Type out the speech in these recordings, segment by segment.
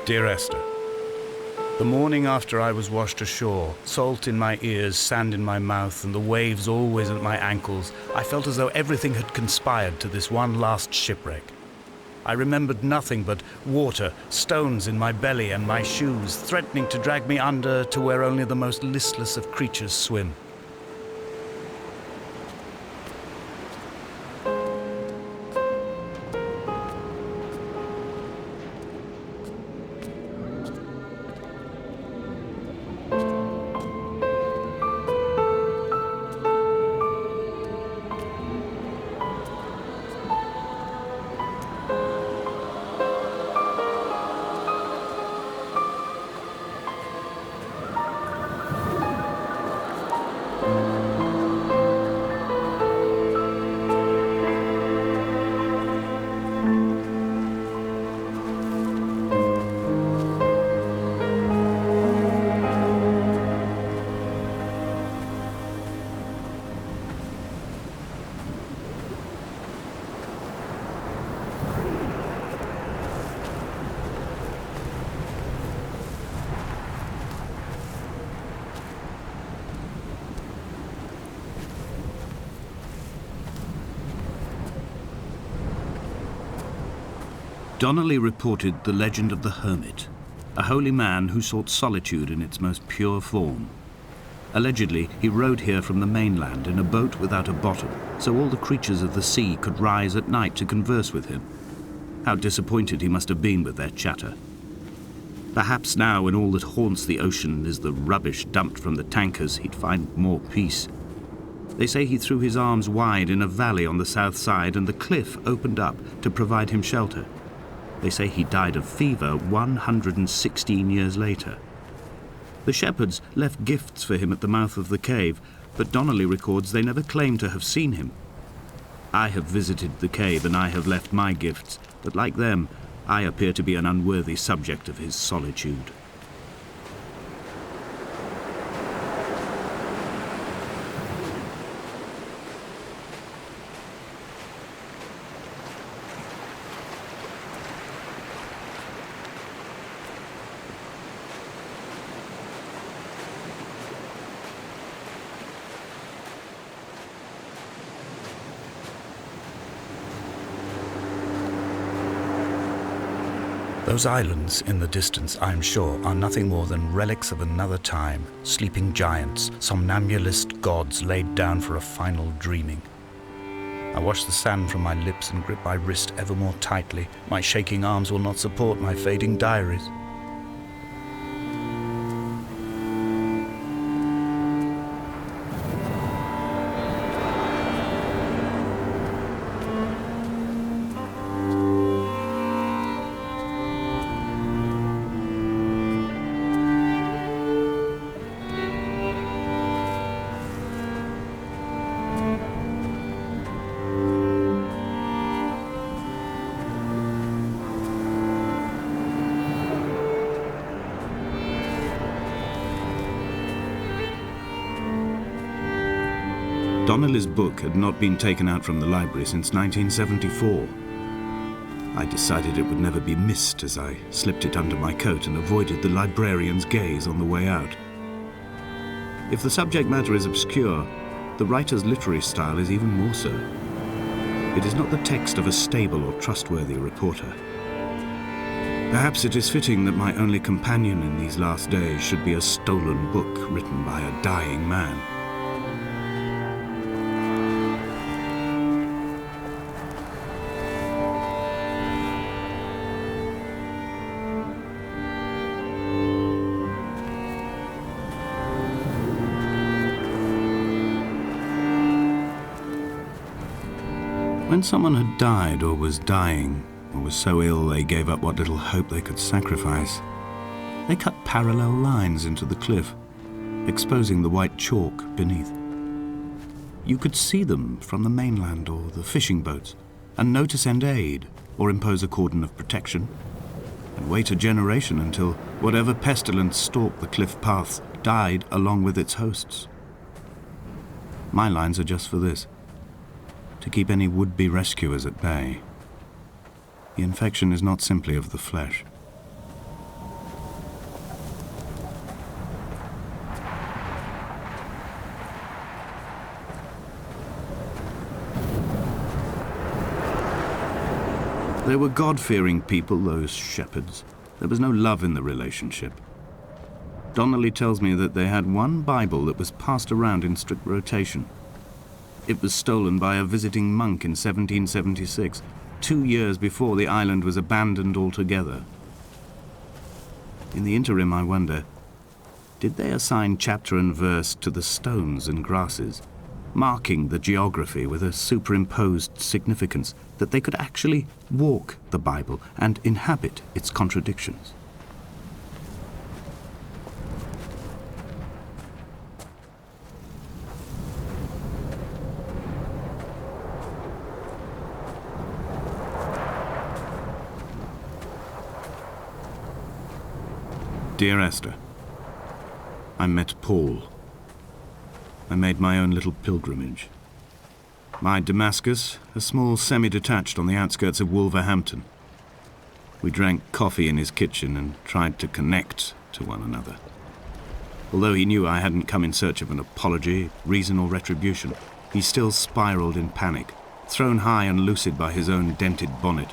Dear Esther, the morning after I was washed ashore, salt in my ears, sand in my mouth, and the waves always at my ankles, I felt as though everything had conspired to this one last shipwreck. I remembered nothing but water, stones in my belly and my shoes, threatening to drag me under to where only the most listless of creatures swim. Donnelly reported the legend of the hermit, a holy man who sought solitude in its most pure form. Allegedly, he rode here from the mainland in a boat without a bottom, so all the creatures of the sea could rise at night to converse with him. How disappointed he must have been with their chatter. Perhaps now, when all that haunts the ocean is the rubbish dumped from the tankers, he'd find more peace. They say he threw his arms wide in a valley on the south side, and the cliff opened up to provide him shelter. They say he died of fever 116 years later. The shepherds left gifts for him at the mouth of the cave, but Donnelly records they never claimed to have seen him. I have visited the cave and I have left my gifts, but like them, I appear to be an unworthy subject of his solitude. Those islands in the distance, I am sure, are nothing more than relics of another time, sleeping giants, somnambulist gods laid down for a final dreaming. I wash the sand from my lips and grip my wrist ever more tightly. My shaking arms will not support my fading diaries. Donnelly's book had not been taken out from the library since 1974. I decided it would never be missed as I slipped it under my coat and avoided the librarian's gaze on the way out. If the subject matter is obscure, the writer's literary style is even more so. It is not the text of a stable or trustworthy reporter. Perhaps it is fitting that my only companion in these last days should be a stolen book written by a dying man. When someone had died or was dying, or was so ill they gave up what little hope they could sacrifice, they cut parallel lines into the cliff, exposing the white chalk beneath. You could see them from the mainland or the fishing boats, and know to send aid or impose a cordon of protection, and wait a generation until whatever pestilence stalked the cliff paths died along with its hosts. My lines are just for this: to keep any would-be rescuers at bay. The infection is not simply of the flesh. They were God-fearing people, those shepherds. There was no love in the relationship. Donnelly tells me that they had one Bible that was passed around in strict rotation. It was stolen by a visiting monk in 1776, 2 years before the island was abandoned altogether. In the interim, I wonder, did they assign chapter and verse to the stones and grasses, marking the geography with a superimposed significance that they could actually walk the Bible and inhabit its contradictions? Dear Esther, I met Paul. I made my own little pilgrimage. My Damascus, a small semi-detached on the outskirts of Wolverhampton. We drank coffee in his kitchen and tried to connect to one another. Although he knew I hadn't come in search of an apology, reason or retribution, he still spiraled in panic, thrown high and lucid by his own dented bonnet.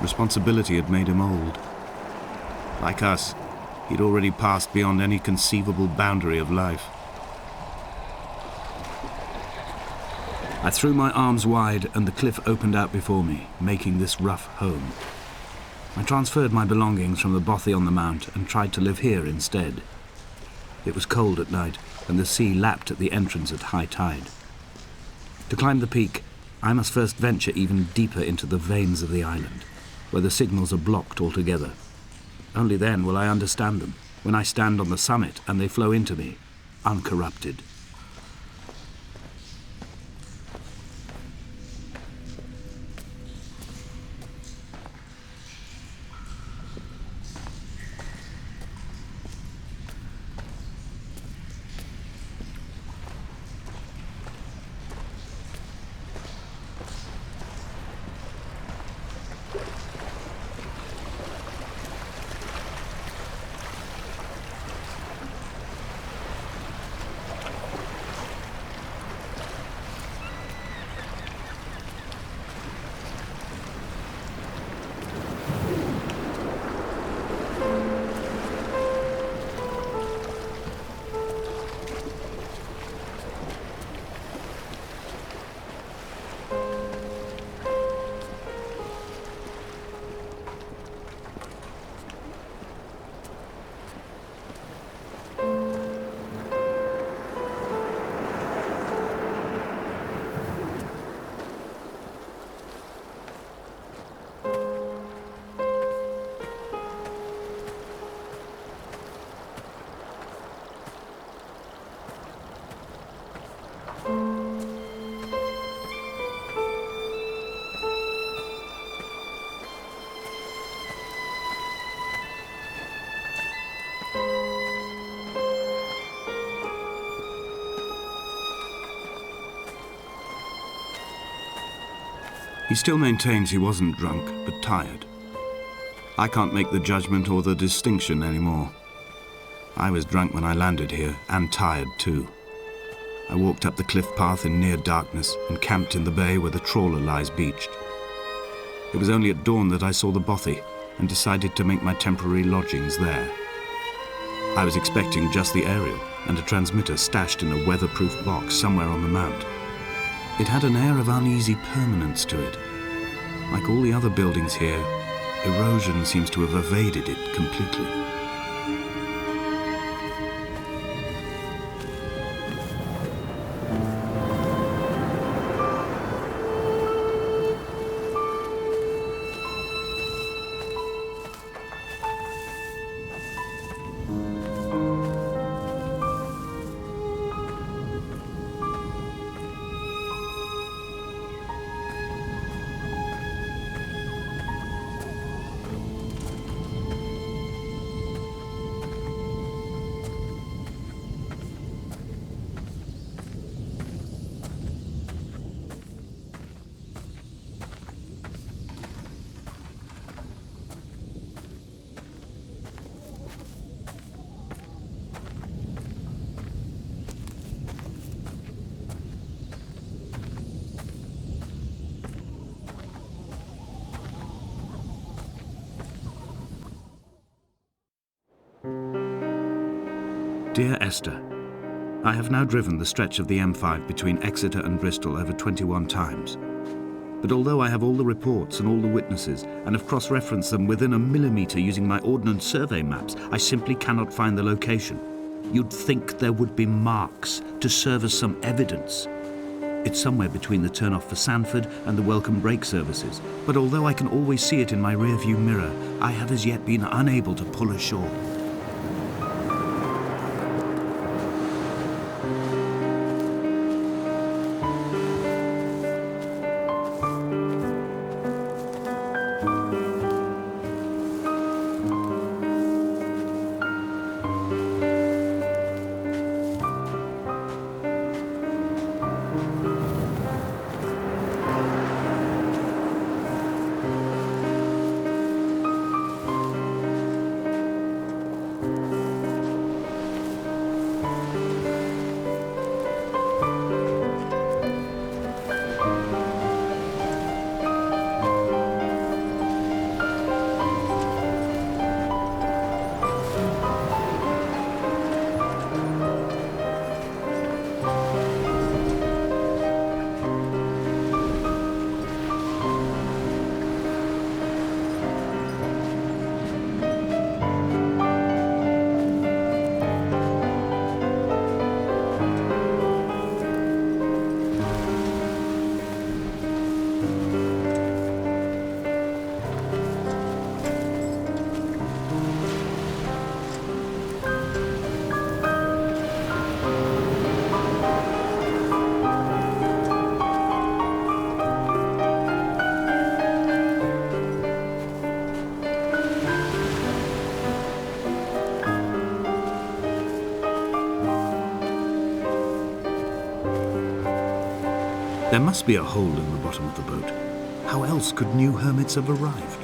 Responsibility had made him old. Like us, he'd already passed beyond any conceivable boundary of life. I threw my arms wide and the cliff opened out before me, making this rough home. I transferred my belongings from the bothy on the mount and tried to live here instead. It was cold at night and the sea lapped at the entrance at high tide. To climb the peak, I must first venture even deeper into the veins of the island, where the signals are blocked altogether. Only then will I understand them, when I stand on the summit and they flow into me, uncorrupted. He still maintains he wasn't drunk, but tired. I can't make the judgment or the distinction anymore. I was drunk when I landed here, and tired too. I walked up the cliff path in near darkness and camped in the bay where the trawler lies beached. It was only at dawn that I saw the bothy and decided to make my temporary lodgings there. I was expecting just the aerial and a transmitter stashed in a weatherproof box somewhere on the mount. It had an air of uneasy permanence to it. Like all the other buildings here, erosion seems to have evaded it completely. Dear Esther, I have now driven the stretch of the M5 between Exeter and Bristol over 21 times. But although I have all the reports and all the witnesses and have cross-referenced them within a millimetre using my Ordnance Survey maps, I simply cannot find the location. You'd think there would be marks to serve as some evidence. It's somewhere between the turn-off for Sandford and the welcome brake services, but although I can always see it in my rear-view mirror, I have as yet been unable to pull ashore. There must be a hole in the bottom of the boat. How else could new hermits have arrived?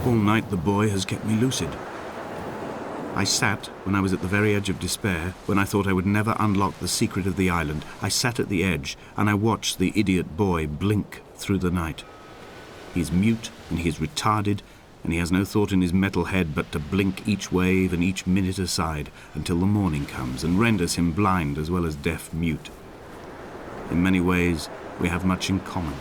All night the boy has kept me lucid. I sat, when I was at the very edge of despair, when I thought I would never unlock the secret of the island, I sat at the edge and I watched the idiot boy blink through the night. He is mute and he is retarded, and he has no thought in his metal head but to blink each wave and each minute aside until the morning comes and renders him blind as well as deaf-mute. In many ways, we have much in common.